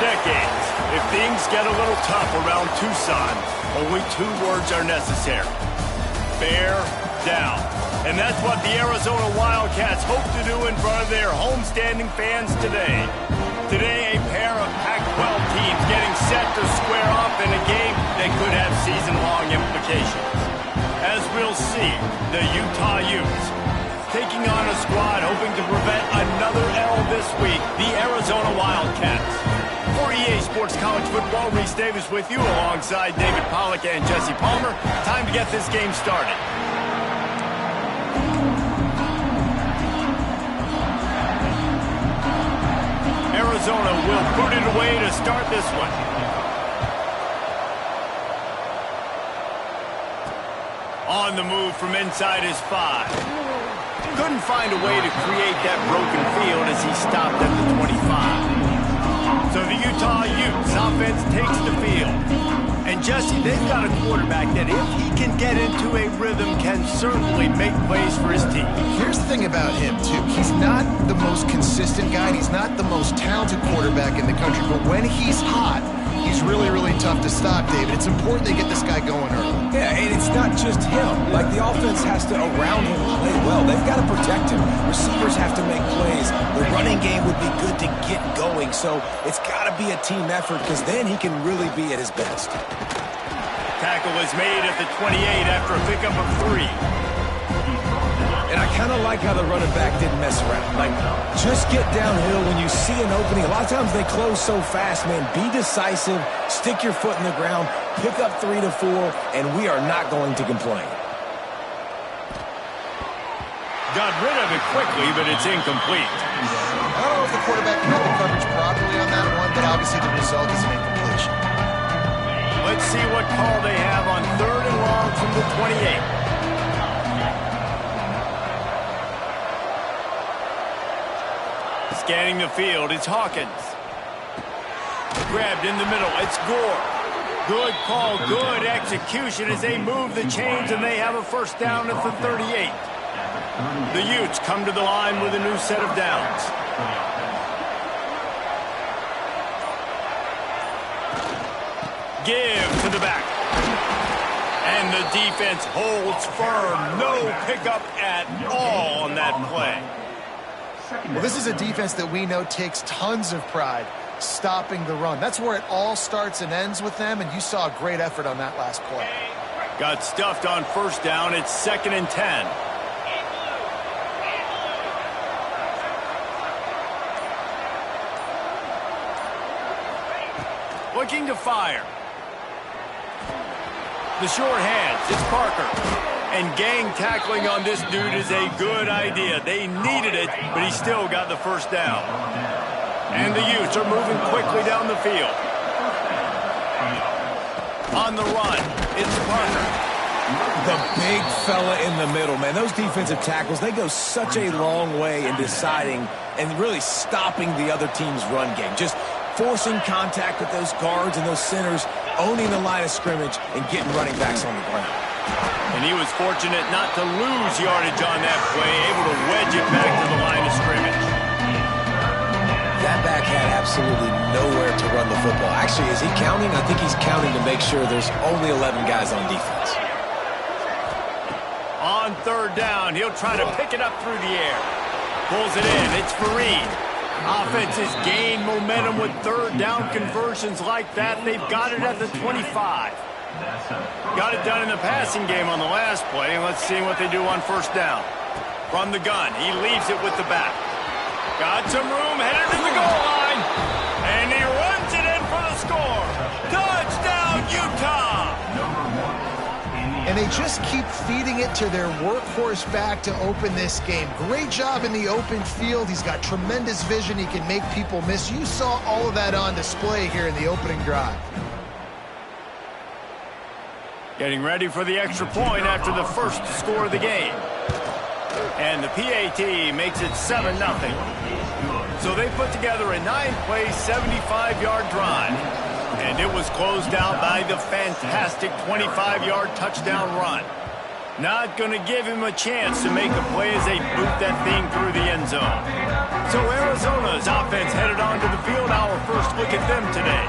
decades. If things get a little tough around Tucson, only 2 words are necessary. Bear down. And that's what the Arizona Wildcats hope to do in front of their homestanding fans today. Today, a pair of Pac-12 teams getting set to square off in a game that could have season-long implications. As we'll see, the Utah Utes taking on a squad hoping to prevent another L this week, the Arizona Wildcats. For EA Sports College Football, Reese Davis with you alongside David Pollack and Jesse Palmer. Time to get this game started. Arizona will put it away to start this one. On the move from inside his 5. Couldn't find a way to create that broken field as he stopped at the 25. So the Utah Utes offense takes the field. And Jesse, they've got a quarterback that if he can get into a rhythm can certainly make plays for his team. Here's the thing about him, too. He's not the most consistent guy, and he's not the most talented quarterback in the country. But when he's hot, he's really, really tough to stop, David. It's important they get this guy going early. Yeah, and it's not just him. Like, the offense has to, around him, play well. They've got to protect him. Receivers have to make plays. The running game would be good to get going. So it's got to be a team effort because then he can really be at his best. Tackle is made at the 28 after a pickup of 3. And I kind of like how the running back didn't mess around. Like, just get downhill when you see an opening. A lot of times they close so fast, man. Be decisive, stick your foot in the ground, pick up 3 to 4, and we are not going to complain. Got rid of it quickly, but it's incomplete. I don't know if the quarterback read the coverage properly on that one, but obviously the result is an incompletion. Let's see what call they have on 3rd and long from the 28. Scanning the field, it's Hawkins. Grabbed in the middle, it's Gore. Good call, good execution as they move the chains and they have a first down at the 38. The Utes come to the line with a new set of downs. Give to the back. And the defense holds firm. No pickup at all on that play. Well, this is a defense that we know takes tons of pride stopping the run. That's where it all starts and ends with them, and you saw a great effort on that last play. Got stuffed on first down. It's 2nd and 10. Looking to fire. The short hands, it's Parker. And gang tackling on this dude is a good idea. They needed it, but he still got the first down. And the Utes are moving quickly down the field. On the run, it's Parker. The big fella in the middle, man. Those defensive tackles, they go such a long way in deciding and really stopping the other team's run game. Just forcing contact with those guards and those centers, owning the line of scrimmage, and getting running backs on the ground. And he was fortunate not to lose yardage on that play, able to wedge it back to the line of scrimmage. That back had absolutely nowhere to run the football. Actually, is he counting? I think he's counting to make sure there's only 11 guys on defense. On 3rd down, he'll try to pick it up through the air. Pulls it in, it's Fareed. Offenses gain momentum with 3rd down conversions like that. They've got it at the 25. Got it done in the passing game on the last play. Let's see what they do on 1st down. From the gun, he leaves it with the back. Got some room, headed to the goal line. And he runs it in for the score. Touchdown, Utah! And they just keep feeding it to their workhorse back to open this game. Great job in the open field. He's got tremendous vision. He can make people miss. You saw all of that on display here in the opening drive. Getting ready for the extra point after the first score of the game. And the PAT makes it 7-0. So they put together a 9-play, 75-yard drive. And it was closed out by the fantastic 25-yard touchdown run. Not going to give him a chance to make a play as they boot that thing through the end zone. So Arizona's offense headed onto the field. Our first look at them today.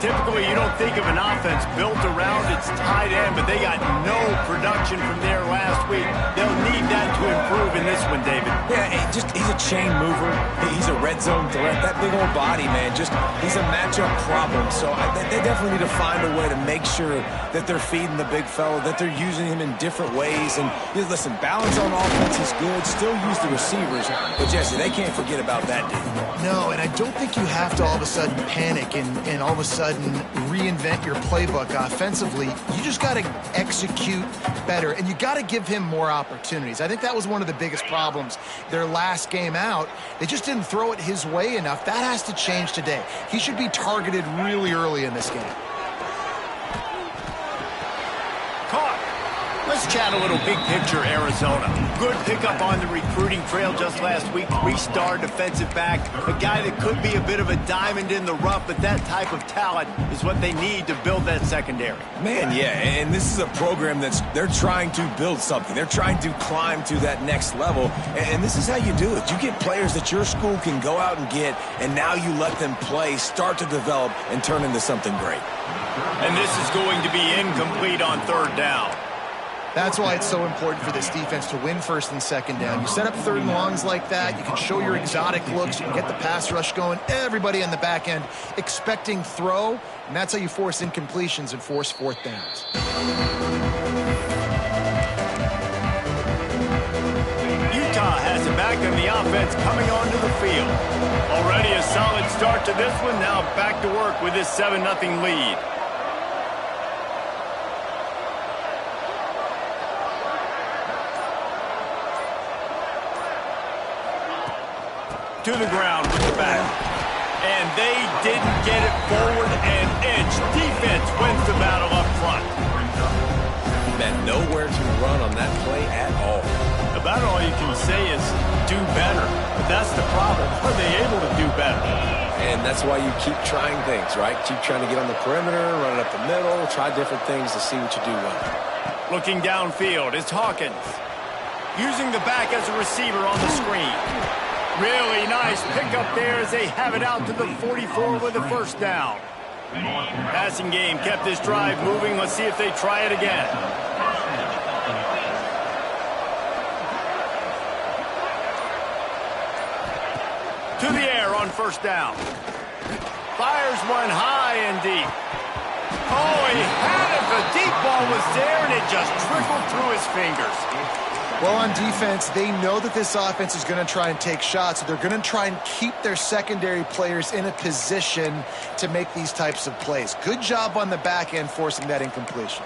Typically, you don't think of an offense built around its tight end, but they got no production from there last week. They'll need that to improve in this one, David. Yeah, he's a chain mover. He's a red zone threat. That big old body, man, he's a matchup problem. So they definitely need to find a way to make sure that they're feeding the big fella, that they're using him in different ways. And listen, balance on offense is good. Still use the receivers. But, Jesse, they can't forget about that dude. No, and I don't think you have to all of a sudden panic and all of a sudden reinvent your playbook offensively. You just got to execute better, and you got to give him more opportunities. I think that was one of the biggest problems their last game out. They just didn't throw it his way enough. That has to change today. He should be targeted really early in this game. Let's chat a little big picture Arizona. Good pickup on the recruiting trail just last week. 3-star defensive back. A guy that could be a bit of a diamond in the rough, but that type of talent is what they need to build that secondary. Man, yeah, and this is a program they're trying to build something. They're trying to climb to that next level, and this is how you do it. You get players that your school can go out and get, and now you let them play, start to develop, and turn into something great. And this is going to be incomplete on third down. That's why it's so important for this defense to win first and second down. You set up third and longs like that, you can show your exotic looks, you can get the pass rush going, everybody on the back end expecting throw, and that's how you force incompletions and force fourth downs. Utah has it back on the offense coming onto the field. Already a solid start to this one, now back to work with this 7-0 lead. To the ground with the back. And they didn't get it forward an inch. Defense wins the battle up front. Man, nowhere to run on that play at all. About all you can say is do better. But that's the problem. Are they able to do better? And that's why you keep trying things, right? Keep trying to get on the perimeter, run it up the middle, try different things to see what you do well. Looking downfield, it's Hawkins. Using the back as a receiver on the screen. Really nice pickup there as they have it out to the 44 with the first down. Passing game kept this drive moving. Let's see if they try it again. To the air on first down. Fires one high and deep. Oh, he had it. The deep ball was there, and it just trickled through his fingers. Well, on defense, they know that this offense is going to try and take shots. So they're going to try and keep their secondary players in a position to make these types of plays. Good job on the back end forcing that incompletion.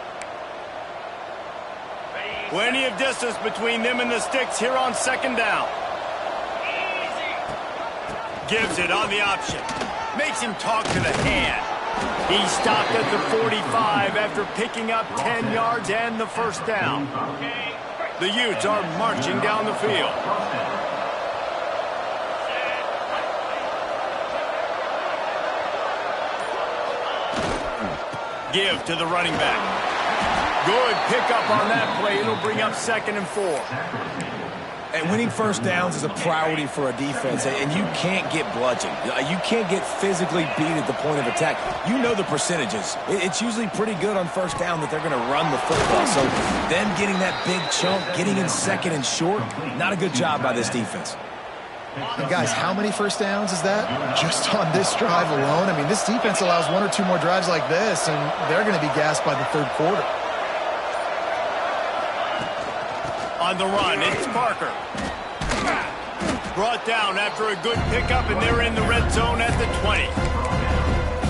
Plenty of distance between them and the sticks here on second down. Gives it on the option. Makes him talk to the hand. He stopped at the 45 after picking up 10 yards and the first down. The Utes are marching down the field. Give to the running back. Good pickup on that play. It'll bring up 2nd and 4. And winning first downs is a priority for a defense, and you can't get bludgeoned. You can't get physically beat at the point of attack. You know the percentages. It's usually pretty good on first down that they're going to run the football. So them getting that big chunk, getting in 2nd and short, not a good job by this defense. And guys, how many first downs is that? Just on this drive alone? I mean, this defense allows 1 or 2 more drives like this, and they're going to be gassed by the third quarter. On the run, it's Parker. Brought down after a good pickup, and they're in the red zone at the 20.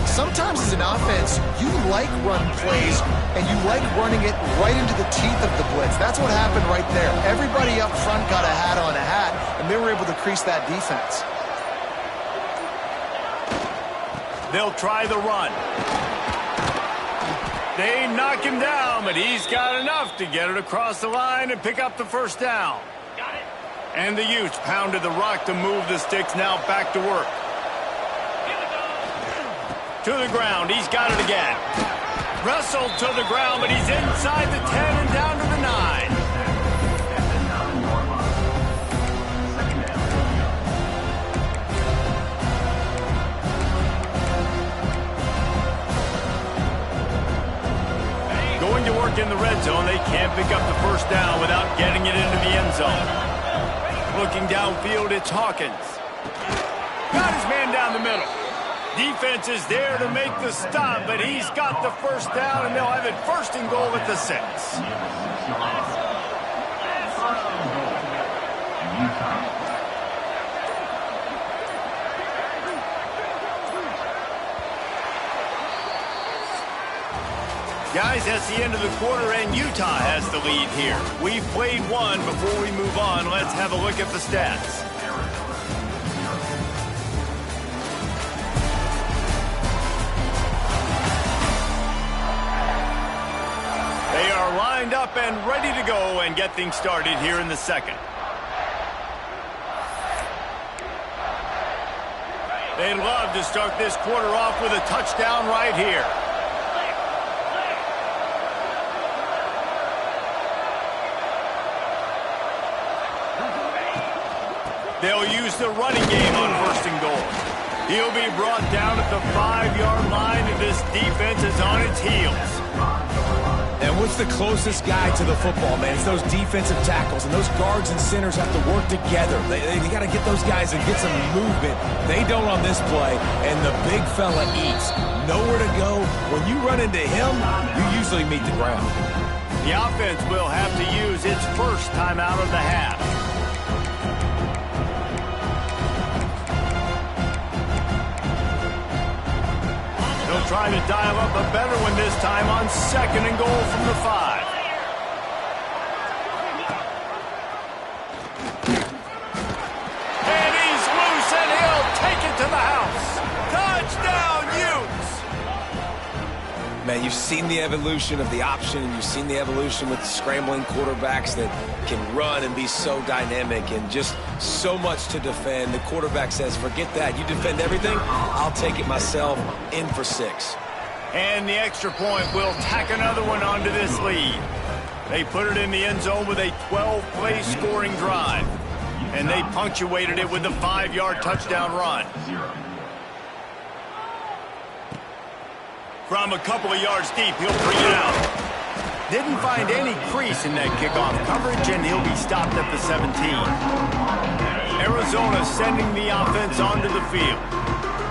Sometimes as an offense, you like run plays, and you like running it right into the teeth of the blitz. That's what happened right there. Everybody up front got a hat on a hat, and they were able to crease that defense. They'll try the run. They knock him down, but he's got enough to get it across the line and pick up the first down. Got it. And the Utes pounded the rock to move the sticks, now back to work. To the ground, he's got it again. Wrestled to the ground, but he's inside the 10 and down to the 9. in the red zone. They can't pick up the first down without getting it into the end zone. Looking downfield, it's Hawkins. Got his man down the middle. Defense is there to make the stop, but he's got the first down, and they'll have it first and goal at the 6. Guys, that's the end of the quarter, and Utah has the lead here. We've played one. Before we move on, let's have a look at the stats. They are lined up and ready to go and get things started here in the second. They'd love to start this quarter off with a touchdown right here. They'll use the running game on first and goal. He'll be brought down at the 5-yard line, and this defense is on its heels. And what's the closest guy to the football, man? It's those defensive tackles, and those guards and centers have to work together. They got to get those guys and get some movement. They don't on this play, and the big fella eats. Nowhere to go. When you run into him, you usually meet the ground. The offense will have to use its first time out of the half. They'll try to dial up a better one this time on second and goal from the 5. And he's loose, and he'll take it to the house. Touchdown, Utes! Man, you've seen the evolution of the option, and you've seen the evolution with scrambling quarterbacks that can run and be so dynamic and just so much to defend. The quarterback says, forget that. You defend everything, I'll take it myself. In for 6. And the extra point will tack another one onto this lead. They put it in the end zone with a 12-play scoring drive. And they punctuated it with a 5-yard touchdown run. From a couple of yards deep, he'll bring it out. Didn't find any crease in that kickoff coverage, and he'll be stopped at the 17. Arizona sending the offense onto the field.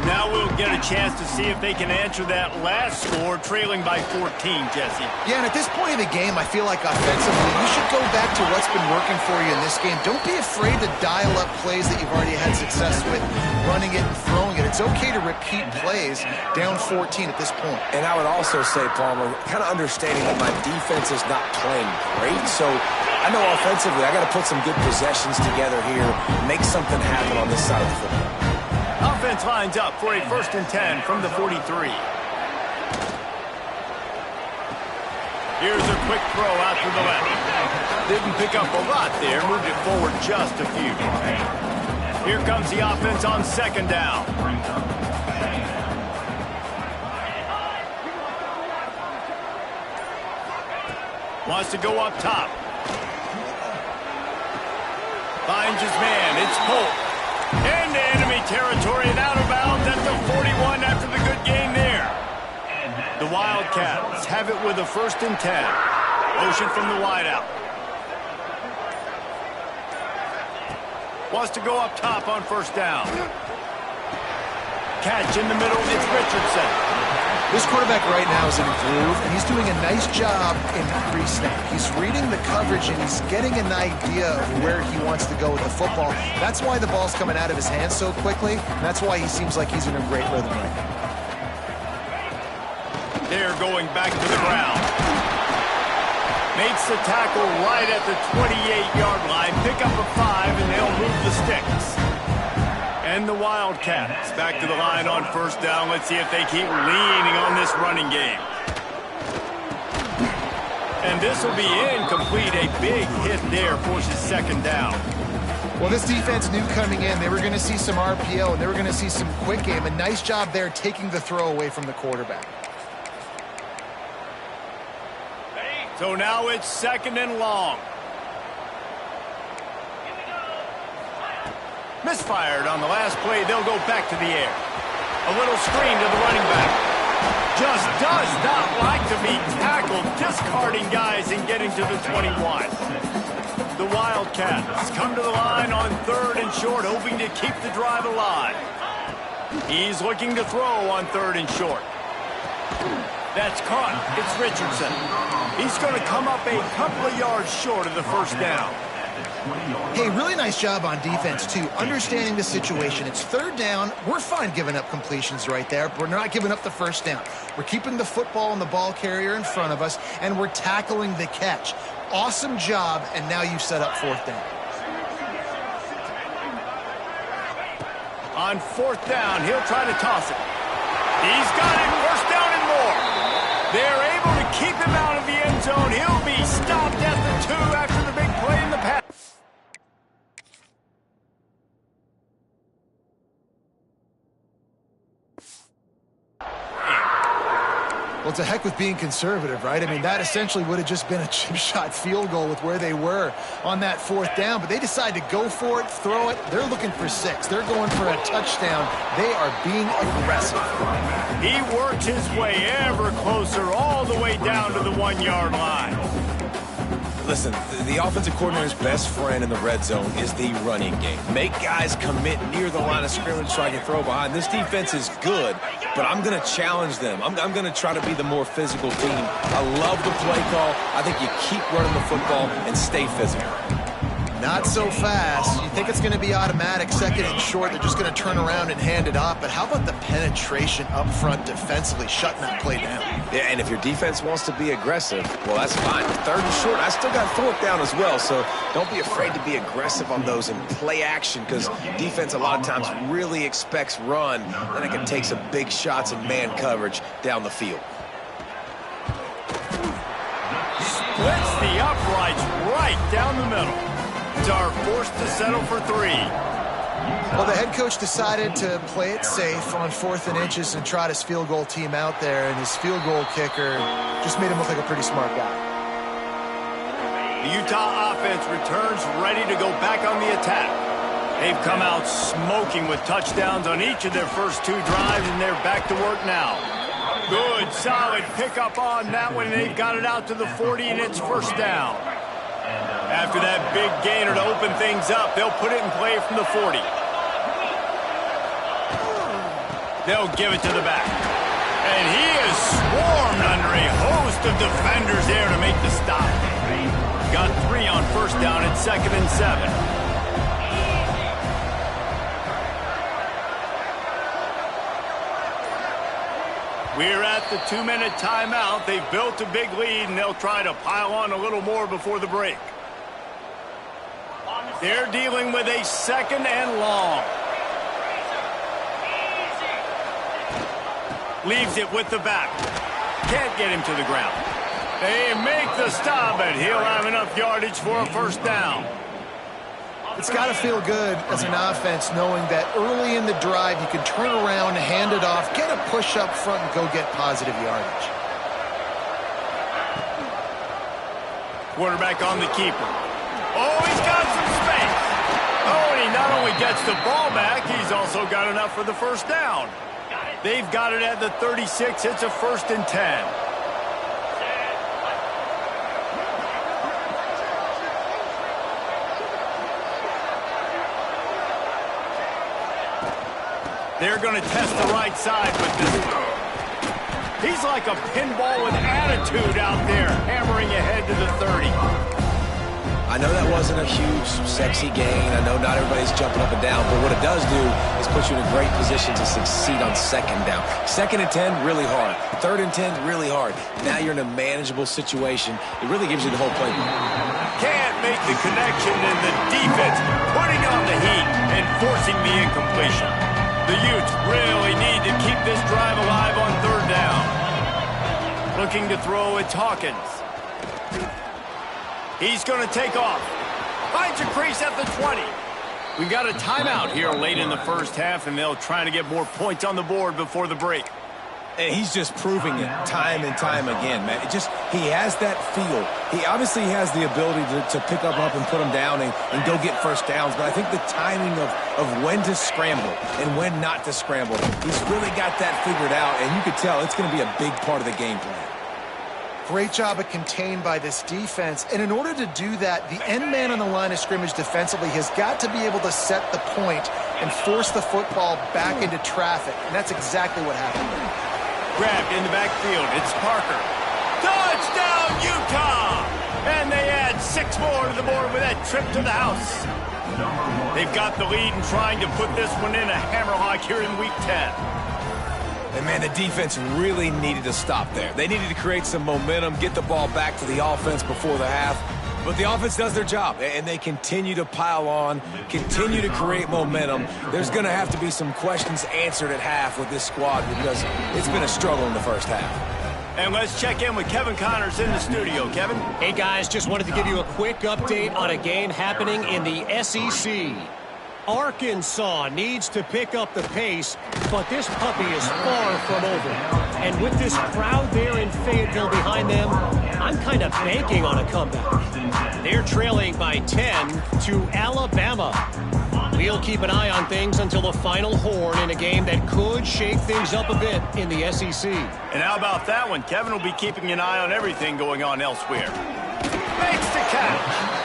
Now we'll get a chance to see if they can answer that last score, trailing by 14, Jesse. Yeah, and at this point in the game, I feel like offensively, you should go back to what's been working for you in this game. Don't be afraid to dial up plays that you've already had success with, running it and throwing it. It's okay to repeat plays down 14 at this point. And I would also say, Palmer, kind of understanding that my defense is not playing great, so I know offensively I got to put some good possessions together here, make something happen on this side of the football. Offense lines up for a 1st and 10 from the 43. Here's a quick throw out to the left. Didn't pick up a lot there, moved it forward just a few. Here comes the offense on 2nd down. Wants to go up top. Finds his man, it's Polk. Into enemy territory and out of bounds at the 41 after the good gain there. The Wildcats have it with a 1st and 10. Motion from the wideout. Wants to go up top on 1st down. Catch in the middle, it's Richardson. This quarterback right now is in a groove, and he's doing a nice job in pre-snap. He's reading the coverage, and he's getting an idea of where he wants to go with the football. That's why the ball's coming out of his hands so quickly, and that's why he seems like he's in a great rhythm right now. They're going back to the ground. Makes the tackle right at the 28-yard line. Pick up a 5, and they'll move the sticks. And the Wildcats back to the line on 1st down. Let's see if they keep leaning on this running game. And this will be incomplete. A big hit there forces 2nd down. Well, this defense knew coming in they were going to see some RPO, and they were going to see some quick game. A nice job there taking the throw away from the quarterback. So now it's 2nd and long. Misfired on the last play. They'll go back to the air. A little screen to the running back. just does not like to be tackled, discarding guys and getting to the 21. The Wildcats come to the line on 3rd and short, hoping to keep the drive alive. He's looking to throw on 3rd and short. That's caught. It's Richardson. He's going to come up a couple of yards short of the first down. Hey, really nice job on defense, too, understanding the situation. It's 3rd down. We're fine giving up completions right there, but we're not giving up the first down. We're keeping the football and the ball carrier in front of us, and we're tackling the catch. Awesome job, and now you've set up 4th down. On 4th down, he'll try to toss it. He's got it, 1st down and more. They're able to keep him out of the end zone. He'll be stopped at the 2 after the big play in the pass. Well, it's a heck with being conservative, right? I mean, that essentially would have just been a chip shot field goal with where they were on that 4th down, but they decide to go for it, throw it. They're looking for 6. They're going for a touchdown. They are being aggressive. He works his way ever closer all the way down to the 1-yard line. Listen, the offensive coordinator's best friend in the red zone is the running game. Make guys commit near the line of scrimmage so I can throw behind. This defense is good, but I'm going to challenge them. I'm going to try to be the more physical team. I love the play call. I think you keep running the football and stay physical. Not so fast. You think it's going to be automatic, 2nd and short. They're just going to turn around and hand it off. But how about the penetration up front defensively, shutting that play down? Yeah, and if your defense wants to be aggressive, well, that's fine. 3rd and short, I still got 4th down as well. So don't be afraid to be aggressive on those and play action, because defense a lot of times really expects run, and it can take some big shots in man coverage down the field. Splits the uprights right down the middle. Are forced to settle for 3. Well, the head coach decided to play it safe on 4th and inches and trot his field goal team out there, and his field goal kicker just made him look like a pretty smart guy. The Utah offense returns ready to go back on the attack. They've come out smoking with touchdowns on each of their first 2 drives, and they're back to work now. Good, solid pickup on that one, and they've got it out to the 40, and it's 1st down. After that big gainer to open things up, they'll put it in play from the 40. They'll give it to the back. And he is swarmed under a host of defenders there to make the stop. Got 3 on 1st down and 2nd and 7. We're at the 2-minute timeout. They've built a big lead, and they'll try to pile on a little more before the break. They're dealing with a 2nd and long. Leaves it with the back. Can't get him to the ground. They make the stop, and he'll have enough yardage for a 1st down. It's got to feel good as an offense knowing that early in the drive you can turn around, hand it off, get a push up front, and go get positive yardage. Quarterback on the keeper. Oh, he's got some space. Oh, and he not only gets the ball back, he's also got enough for the 1st down. They've got it at the 36. It's a 1st and 10. They're going to test the right side with this throw. He's like a pinball with attitude out there, hammering ahead to the 30. I know that wasn't a huge, sexy gain. I know not everybody's jumping up and down, but what it does do is put you in a great position to succeed on 2nd down. 2nd and 10, really hard. 3rd and 10, really hard. Now you're in a manageable situation. It really gives you the whole playbook. Can't make the connection, and the defense putting on the heat and forcing the incompletion. The Utes really need to keep this drive alive on 3rd down. Looking to throw, it's Hawkins. He's going to take off. Finds a crease at the 20. We've got a timeout here late in the 1st half, and they'll try to get more points on the board before the break. And he's just proving it time and time again, man. He has that feel. He obviously has the ability to pick up and put them down and go get first downs. But I think the timing of when to scramble and when not to scramble, he's really got that figured out. And you could tell it's going to be a big part of the game plan. Great job of contained by this defense. And in order to do that, the end man on the line of scrimmage defensively has got to be able to set the point and force the football back into traffic. And that's exactly what happened there. Grabbed in the backfield. It's Parker. Touchdown, Utah! And they add 6 more to the board with that trip to the house. They've got the lead and trying to put this one in a hammerlock here in Week 10. And, man, the defense really needed to stop there. They needed to create some momentum, get the ball back to the offense before the half. But the offense does their job, and they continue to pile on, continue to create momentum. There's going to have to be some questions answered at half with this squad because it's been a struggle in the first half. And let's check in with Kevin Connors in the studio. Kevin? Hey, guys, just wanted to give you a quick update on a game happening in the SEC. Arkansas needs to pick up the pace, but this puppy is far from over. And with this crowd there in Fayetteville behind them, I'm kind of banking on a comeback. They're trailing by 10 to Alabama. We'll keep an eye on things until the final horn in a game that could shake things up a bit in the SEC. And how about that one? Kevin will be keeping an eye on everything going on elsewhere. Makes the catch.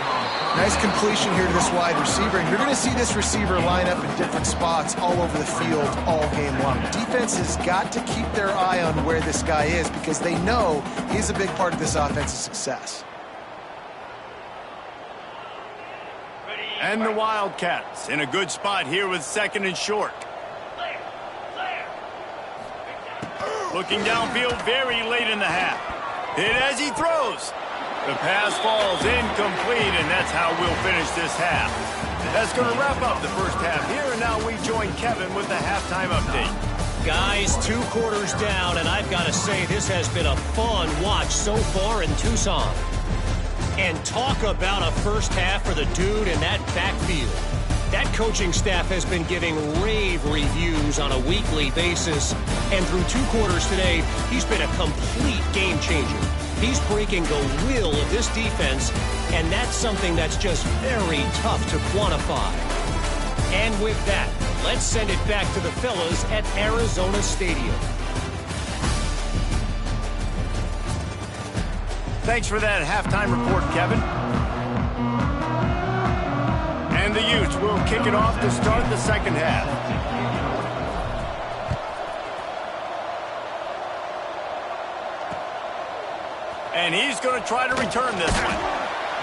Nice completion here to this wide receiver, and you're going to see this receiver line up in different spots all over the field all game long. Defense has got to keep their eye on where this guy is because they know he's a big part of this offense's success. And the Wildcats in a good spot here with 2nd and short. Looking downfield very late in the half. Hit as he throws. The pass falls incomplete, and that's how we'll finish this half. That's going to wrap up the first half here, and now we join Kevin with the halftime update. Guys, 2 quarters down, and I've got to say this has been a fun watch so far in Tucson. And talk about a first half for the dude in that backfield. That coaching staff has been giving rave reviews on a weekly basis, and through 2 quarters today, he's been a complete game changer. He's breaking the will of this defense, and that's something that's just very tough to quantify. And with that, let's send it back to the fellas at Arizona Stadium. Thanks for that halftime report, Kevin. And the Utes will kick it off to start the second half. And he's going to try to return this one.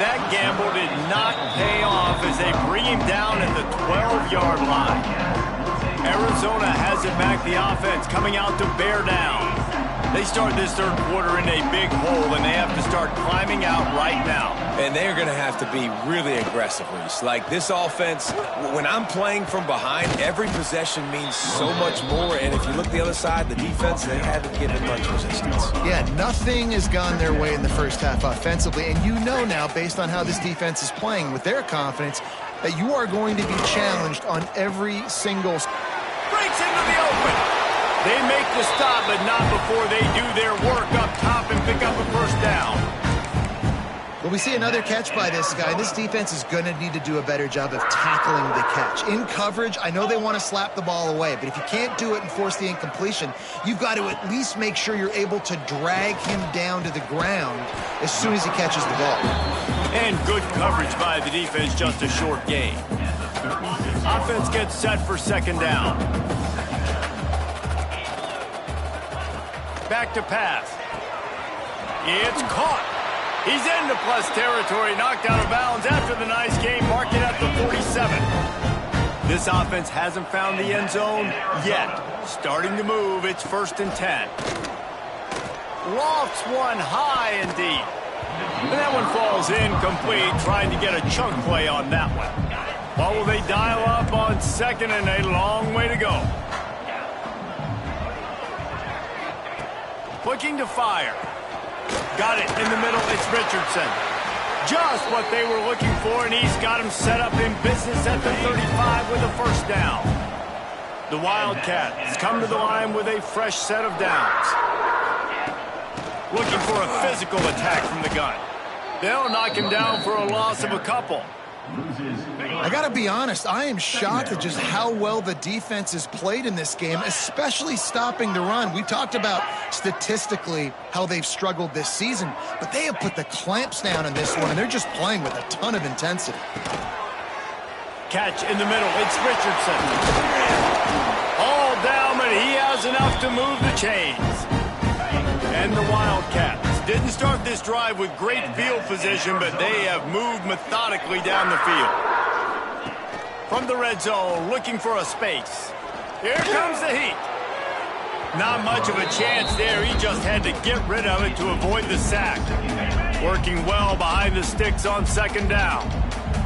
That gamble did not pay off as they bring him down at the 12-yard line. Arizona has it back, the offense coming out to bear down. They start this third quarter in a big hole, and they have to start climbing out right now. And they're going to have to be really aggressive, Reese. Like, this offense, when I'm playing from behind, every possession means so much more. And if you look the other side, the defense, they haven't given much resistance. Yeah, nothing has gone their way in the first half offensively. And you know now, based on how this defense is playing with their confidence, that you are going to be challenged on every single... Breaks into the open. They make the stop, but not before they do their work up top and pick up a first down. Well, we see another catch by this guy. This defense is going to need to do a better job of tackling the catch. In coverage, I know they want to slap the ball away, but if you can't do it and force the incompletion, you've got to at least make sure you're able to drag him down to the ground as soon as he catches the ball. And good coverage by the defense, just a short gain. Offense gets set for second down. Back to pass. It's caught. He's into plus territory, knocked out of bounds after the nice game, marked it at the 47. This offense hasn't found the end zone yet. Starting to move, it's 1st and 10. Lofts one high and deep. And that one falls incomplete, trying to get a chunk play on that one. What will they dial up on second, and a long way to go. Looking to fire. Got it in the middle. It's Richardson. Just what they were looking for, and he's got him set up in business at the 35 with a first down. The Wildcats come to the line with a fresh set of downs. Looking for a physical attack from the gun. They'll knock him down for a loss of a couple. I got to be honest, I am shocked at just how well the defense has played in this game, especially stopping the run. We talked about statistically how they've struggled this season, but they have put the clamps down in this one, and they're just playing with a ton of intensity. Catch in the middle. It's Richardson. All down, but he has enough to move the chains. And the Wildcats didn't start this drive with great field position, but they have moved methodically down the field. From the red zone, looking for a space. Here comes the heat. Not much of a chance there. He just had to get rid of it to avoid the sack. Working well behind the sticks on second down.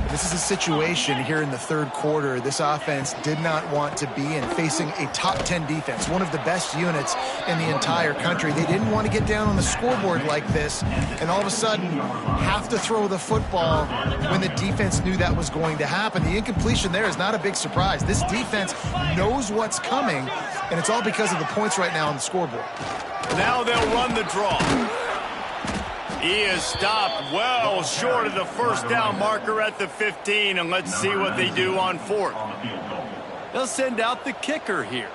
This is a situation here in the third quarter this offense did not want to be in, facing a top 10 defense, one of the best units in the entire country. They didn't want to get down on the scoreboard like this, and all of a sudden have to throw the football when the defense knew that was going to happen. The incompletion there is not a big surprise. This defense knows what's coming, and it's all because of the points right now on the scoreboard. Now they'll run the draw. He is stopped well short of the first down marker at the 15, and let's see what they do on fourth. They'll send out the kicker here.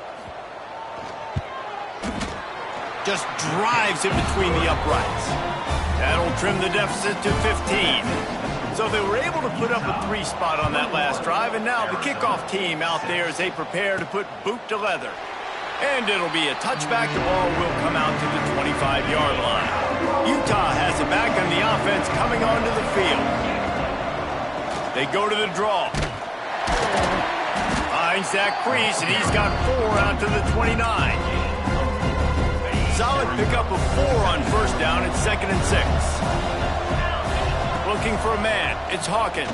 Just drives in between the uprights. That'll trim the deficit to 15. So they were able to put up a 3 spot on that last drive, and now the kickoff team out there as they prepare to put boot to leather. And it'll be a touchback. The ball will come out to the 25-yard line. Utah has it back on the offense coming onto the field. They go to the draw. Finds that crease, and he's got 4 out to the 29. Solid pickup of 4 on first down. It's 2nd and 6. Looking for a man. It's Hawkins.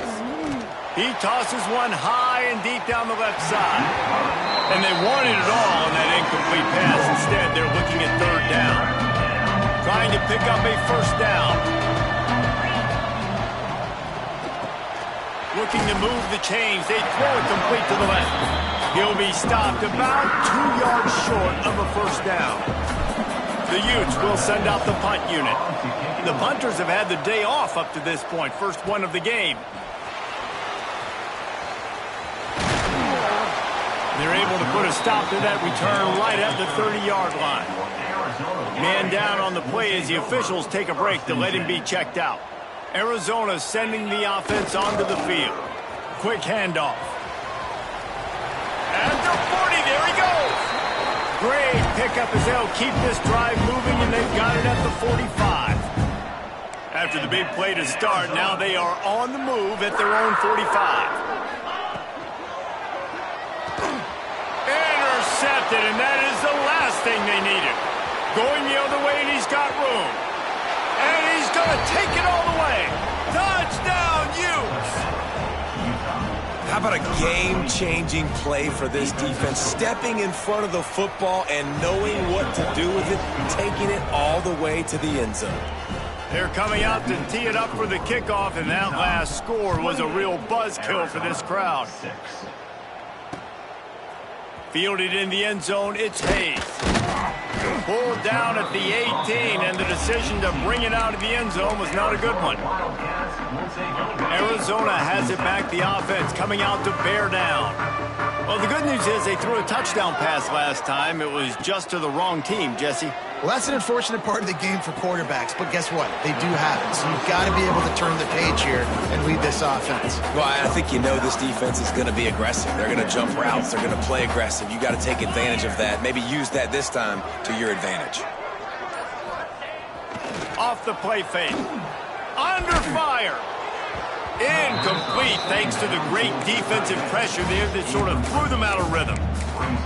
He tosses one high and deep down the left side. And they wanted it all on that incomplete pass. Instead, they're looking at 3rd down. Trying to pick up a first down. Looking to move the chains. They throw it complete to the left. He'll be stopped about 2 yards short of a first down. The Utes will send out the punt unit. The punters have had the day off up to this point. First one of the game. They're able to put a stop to that return right at the 30-yard line. Man down on the play as the officials take a break to let him be checked out. Arizona sending the offense onto the field. Quick handoff. At the 40, there he goes. Great pickup as they'll keep this drive moving, and they've got it at the 45. After the big play to start, now they are on the move at their own 45. Intercepted, and that is the last thing they needed. Going the other way, and he's got room. And he's going to take it all the way. Touchdown, Utes! How about a game-changing play for this defense? Stepping in front of the football and knowing what to do with it, taking it all the way to the end zone. They're coming out to tee it up for the kickoff, and that last score was a real buzzkill for this crowd. Fielded in the end zone, it's Hayes. Pulled down at the 18, and the decision to bring it out of the end zone was not a good one. Arizona has it back, the offense coming out to bear down. Well, the good news is they threw a touchdown pass last time. It was just to the wrong team, Jesse. Well, that's an unfortunate part of the game for quarterbacks, but guess what? They do have it, so you've got to be able to turn the page here and lead this offense. Well, I think you know this defense is going to be aggressive. They're going to jump routes. They're going to play aggressive. You got to take advantage of that. Maybe use that this time to your advantage. Off the play fake. Under fire. Incomplete thanks to the great defensive pressure there that sort of threw them out of rhythm.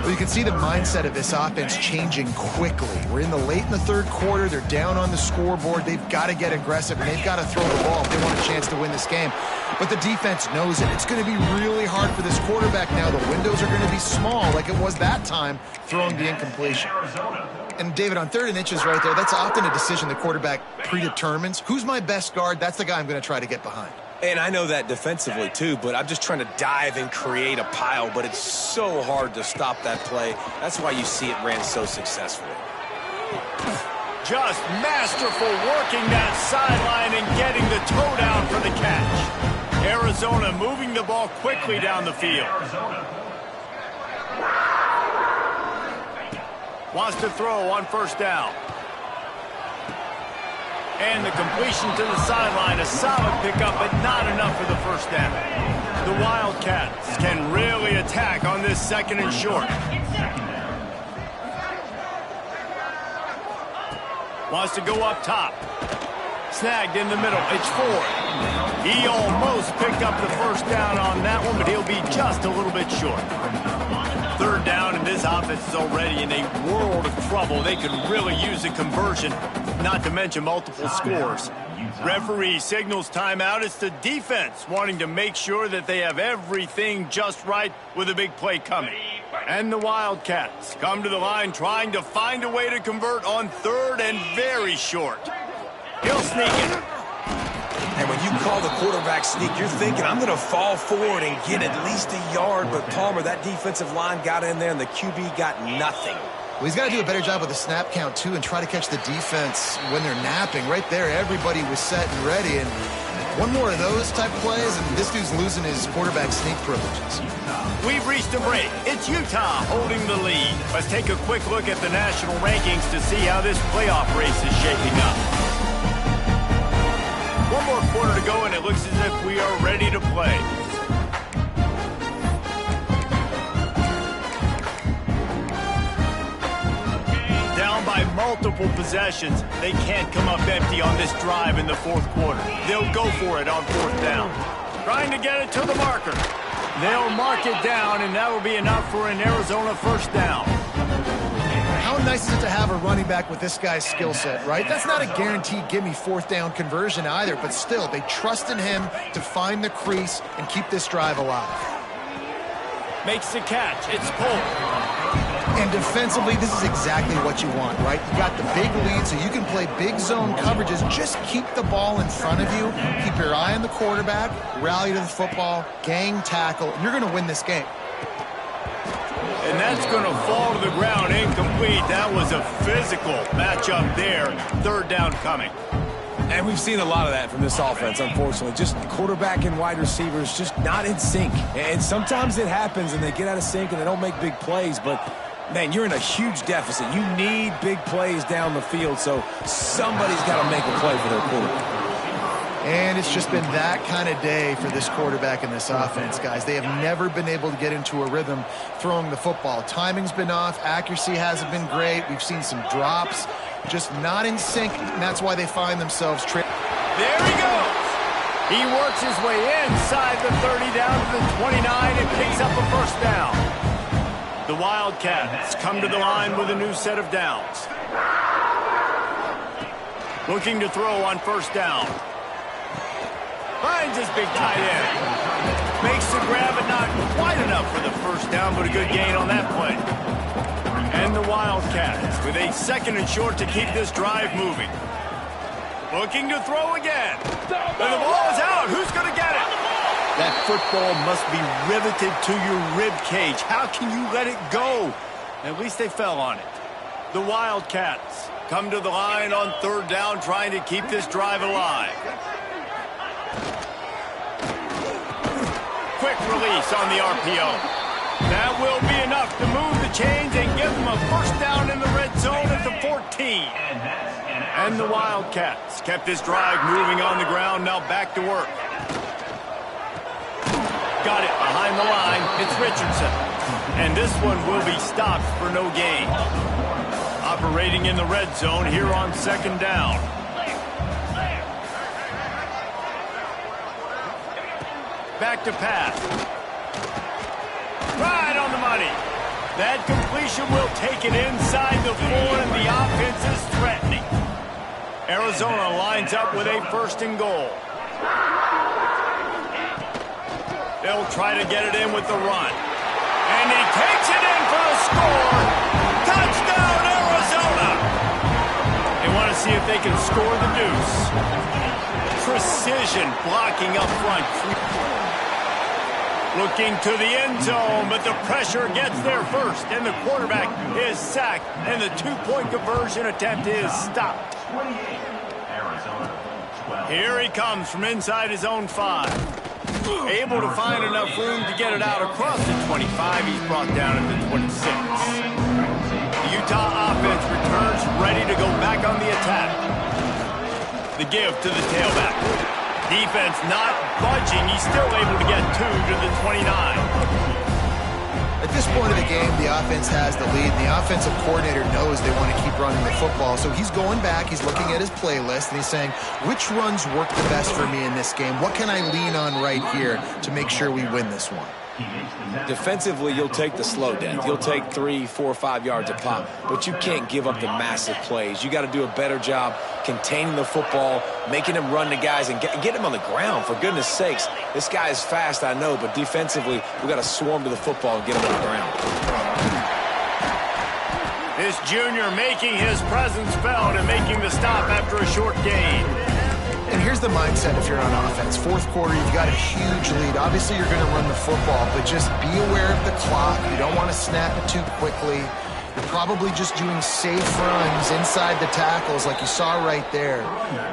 Well, you can see the mindset of this offense changing quickly. We're in the third quarter. They're down on the scoreboard. They've got to get aggressive, and they've got to throw the ball if they want a chance to win this game. But the defense knows it. It's going to be really hard for this quarterback now. The windows are going to be small like it was that time throwing the incompletion. And, David, on 3rd and inches right there, that's often a decision the quarterback predetermines. Who's my best guard? That's the guy I'm going to try to get behind. And I know that defensively too, but I'm just trying to dive and create a pile, but it's so hard to stop that play. That's why you see it ran so successfully. Just masterful working that sideline and getting the toe down for the catch. Arizona moving the ball quickly down the field. Wants to throw on first down. And the completion to the sideline, a solid pickup, but not enough for the first down. The Wildcats can really attack on this second and short. Wants to go up top. Snagged in the middle. It's Ford. He almost picked up the first down on that one, but he'll be just a little bit short. Third down, and this offense is already in a world of trouble. They could really use a conversion, not to mention multiple scores. Referee signals timeout. It's the defense wanting to make sure that they have everything just right with a big play coming. And the Wildcats come to the line trying to find a way to convert on third and very short. He'll sneak it. And when you call the quarterback sneak, you're thinking, I'm going to fall forward and get at least a yard. But Palmer, that defensive line got in there, and the QB got nothing. Well, he's got to do a better job with the snap count, too, and try to catch the defense when they're napping. Right there, everybody was set and ready. And one more of those type plays, and this dude's losing his quarterback sneak privileges. We've reached a break. It's Utah holding the lead. Let's take a quick look at the national rankings to see how this playoff race is shaping up. One more quarter to go, and it looks as if we are ready to play. Down by multiple possessions, they can't come up empty on this drive in the fourth quarter. They'll go for it on fourth down. Trying to get it to the marker. They'll mark it down, and that will be enough for an Arizona first down. How nice is it to have a running back with this guy's skill set, right? That's not a guaranteed give-me fourth down conversion either, but still, they trust in him to find the crease and keep this drive alive. Makes the catch. It's pulled. And defensively, this is exactly what you want, right? You got the big lead, so you can play big zone coverages. Just keep the ball in front of you. Keep your eye on the quarterback, rally to the football, gang tackle, and you're going to win this game. And that's going to fall to the ground incomplete. That was a physical matchup there. Third down coming. And we've seen a lot of that from this offense, unfortunately. Just quarterback and wide receivers just not in sync. And sometimes it happens and they get out of sync and they don't make big plays. But, man, you're in a huge deficit. You need big plays down the field, so somebody's got to make a play for their quarterback. And it's just been that kind of day for this quarterback and this offense, guys. They have never been able to get into a rhythm throwing the football. Timing's been off. Accuracy hasn't been great. We've seen some drops. Just not in sync, and that's why they find themselves There he goes. He works his way inside the 30 down to the 29 and picks up a first down. The Wildcats come to the line with a new set of downs. Looking to throw on first down. Finds his big tight end. Makes the grab, but not quite enough for the first down, but a good gain on that play. And the Wildcats with a second and short to keep this drive moving. Looking to throw again. And the ball is out. Who's going to get it? That football must be riveted to your rib cage. How can you let it go? At least they fell on it. The Wildcats come to the line on third down, trying to keep this drive alive. Quick release on the RPO. That will be enough to move the chains and give them a first down in the red zone at the 14. And the Wildcats kept this drive moving on the ground, now back to work. Got it behind the line. It's Richardson. And this one will be stopped for no gain. Operating in the red zone here on second down. Back to pass. Right on the money. That completion will take it inside the 4, and the offense is threatening. Arizona lines up with a first and goal. They'll try to get it in with the run. And he takes it in for the score. Touchdown, Arizona! They want to see if they can score the deuce. precision blocking up front. Looking to the end zone, but the pressure gets there first, and the quarterback is sacked, and the two-point conversion attempt is stopped. Here he comes from inside his own 5. Able to find enough room to get it out across the 25. He's brought down at the 26. The Utah offense returns ready to go back on the attack. The give to the tailback. Defense not budging. He's still able to get 2 to the 29. At this point of the game, the offense has the lead. The offensive coordinator knows they want to keep running the football. So he's going back. He's looking at his playlist, and he's saying, which runs work the best for me in this game? What can I lean on right here to make sure we win this one? Defensively, you'll take the slow death. You'll take 3, 4, 5 yards a pop, but you can't give up the massive plays. You got to do a better job containing the football, making them run the guys, and get them on the ground. For goodness sakes, this guy is fast, I know, but defensively, we got to swarm to the football and get him on the ground. This junior making his presence felt and making the stop after a short gain. And here's the mindset if you're on offense. Fourth quarter, you've got a huge lead. Obviously, you're going to run the football, but just be aware of the clock. You don't want to snap it too quickly. You're probably just doing safe runs inside the tackles like you saw right there.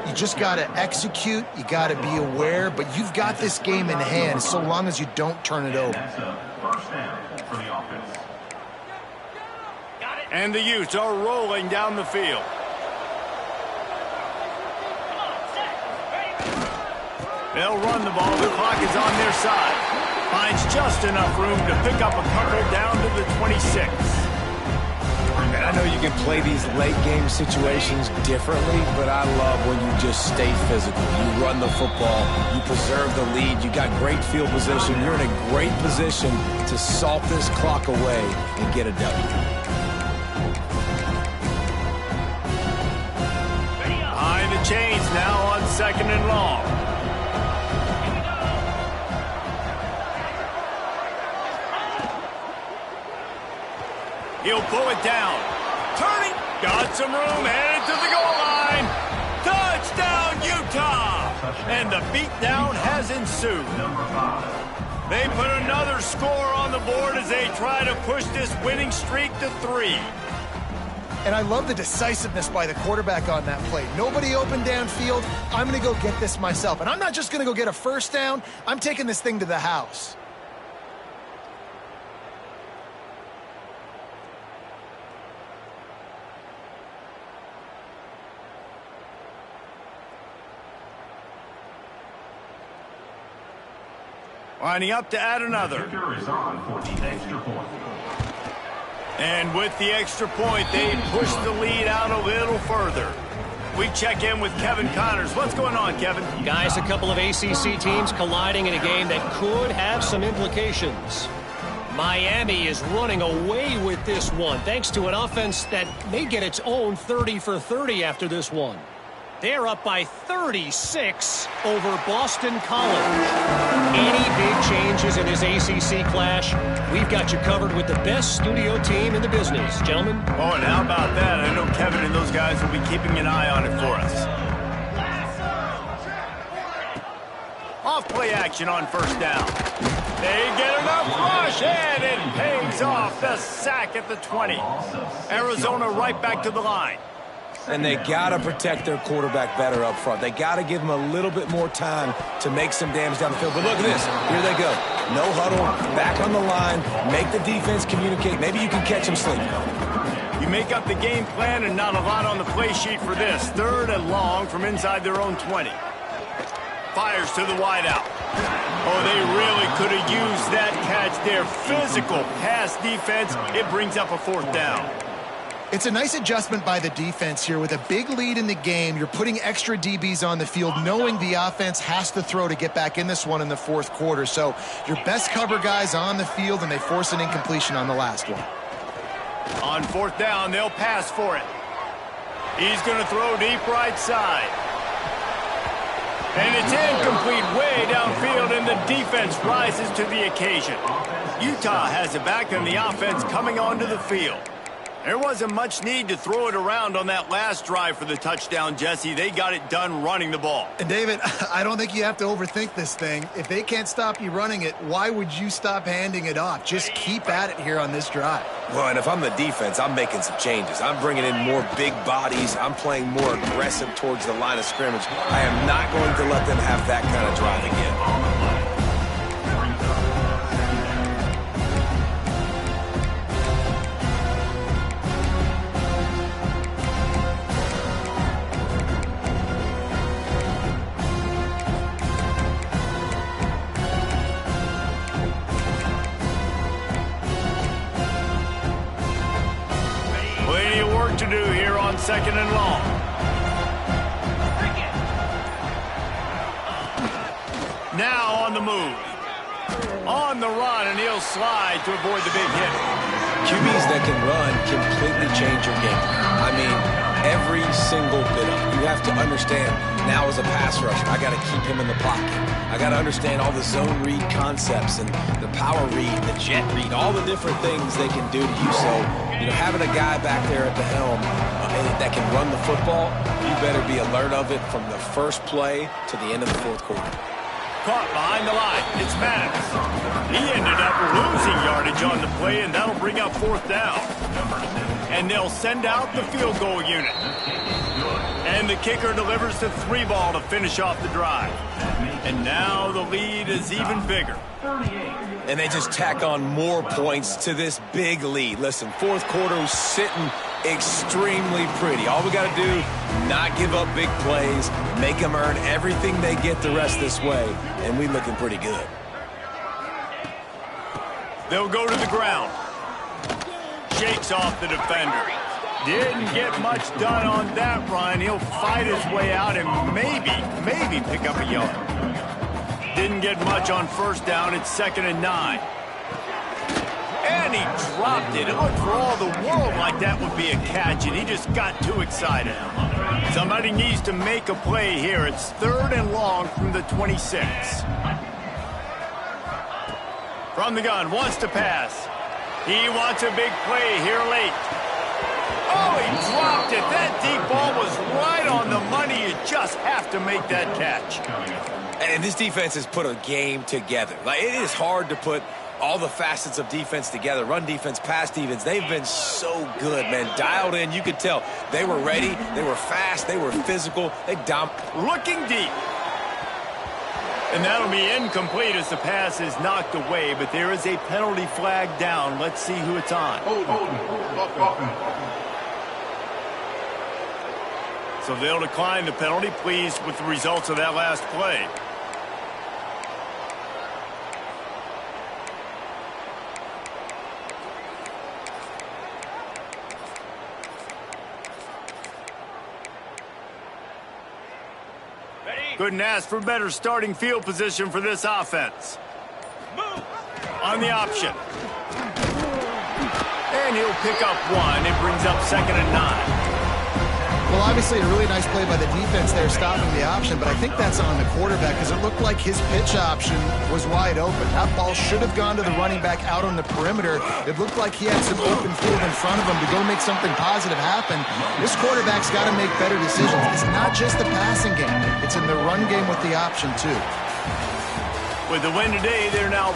You just got to execute. You got to be aware, but you've got this game in hand so long as you don't turn it over. And the Utes are rolling down the field. They'll run the ball. The clock is on their side. Finds just enough room to pick up a couple down to the 26. And I know you can play these late game situations differently, but I love when you just stay physical. You run the football. You preserve the lead. You got great field position. You're in a great position to salt this clock away and get a W. Behind the chains now on 2nd and long. He'll pull it down. Turning. Got some room. Headed to the goal line. Touchdown, Utah. And the beatdown has ensued. They put another score on the board as they try to push this winning streak to 3. And I love the decisiveness by the quarterback on that play. Nobody open downfield. I'm going to go get this myself. And I'm not just going to go get a first down. I'm taking this thing to the house. Lining up to add another. And with the extra point, they push the lead out a little further. We check in with Kevin Connors. What's going on, Kevin? Guys, a couple of ACC teams colliding in a game that could have some implications. Miami is running away with this one, thanks to an offense that may get its own 30 for 30 after this one. They're up by 36 over Boston College. Any big changes in this ACC clash? We've got you covered with the best studio team in the business, gentlemen. Oh, and how about that? I know Kevin and those guys will be keeping an eye on it for us. Off play action on first down. They get enough rush, and it pays off. The sack at the 20. Arizona right back to the line. And they got to protect their quarterback better up front. They got to give him a little bit more time to make some damage down the field. But look at this. Here they go. No huddle, back on the line, make the defense communicate. Maybe you can catch them sleeping. You make up the game plan and not a lot on the play sheet for this. 3rd and long from inside their own 20. Fires to the wideout. Oh, they really could have used that catch there. Physical pass defense. It brings up a 4th down. It's a nice adjustment by the defense here. With a big lead in the game, you're putting extra DBs on the field, knowing the offense has to throw to get back in this one in the 4th quarter. So your best cover guys on the field, and they force an incompletion on the last one. On 4th down, they'll pass for it. He's going to throw deep right side. And it's incomplete way downfield, and the defense rises to the occasion. Utah has it back, and the offense coming onto the field. There wasn't much need to throw it around on that last drive for the touchdown, Jesse. They got it done running the ball. And, David, I don't think you have to overthink this thing. If they can't stop you running it, why would you stop handing it off? Just keep at it here on this drive. Well, and if I'm the defense, I'm making some changes. I'm bringing in more big bodies. I'm playing more aggressive towards the line of scrimmage. I am not going to let them have that kind of drive again. To do here on 2nd and long. Now on the move. On the run, and he'll slide to avoid the big hit. QBs that can run completely change your game. I mean, every single bit of it. You have to understand, now as a pass rusher, I got to keep him in the pocket. I got to understand all the zone read concepts and the power read, the jet read, all the different things they can do to you. So, having a guy back there at the helm that can run the football, you better be alert of it from the first play to the end of the fourth quarter. Caught behind the line. It's Maddox. He ended up losing yardage on the play, and that'll bring up 4th down. And they'll send out the field goal unit. And the kicker delivers the 3-ball to finish off the drive. And now the lead is even bigger. And they just tack on more points to this big lead. Listen, fourth quarter was sitting extremely pretty. All we got to do, not give up big plays, make them earn everything they get the rest this way, and we looking pretty good. They'll go to the ground. Shakes off the defender. Didn't get much done on that run. He'll fight his way out and maybe pick up a yard. Didn't get much on 1st down. It's 2nd and 9. And he dropped it. It looked for all the world like that would be a catch, and he just got too excited. Somebody needs to make a play here. It's 3rd and long from the 26. From the gun, wants to pass. He wants a big play here late. Oh, he dropped it. That deep ball was right on the money. You just have to make that catch. And this defense has put a game together. Like, it is hard to put all the facets of defense together. Run defense, pass defense. They've been so good, man. Dialed in. You could tell they were ready. They were fast. They were physical. Looking deep. And that'll be incomplete as the pass is knocked away, but there is a penalty flag down. Let's see who it's on. So they'll decline the penalty, pleased with the results of that last play. Couldn't ask for better starting field position for this offense. On the option. And he'll pick up 1. It brings up 2nd and 9. Well, obviously a really nice play by the defense there stopping the option, but I think that's on the quarterback because it looked like his pitch option was wide open. That ball should have gone to the running back out on the perimeter. It looked like he had some open field in front of him to go make something positive happen. This quarterback's got to make better decisions. It's not just the passing game. It's in the run game with the option, too. With the win today, they're now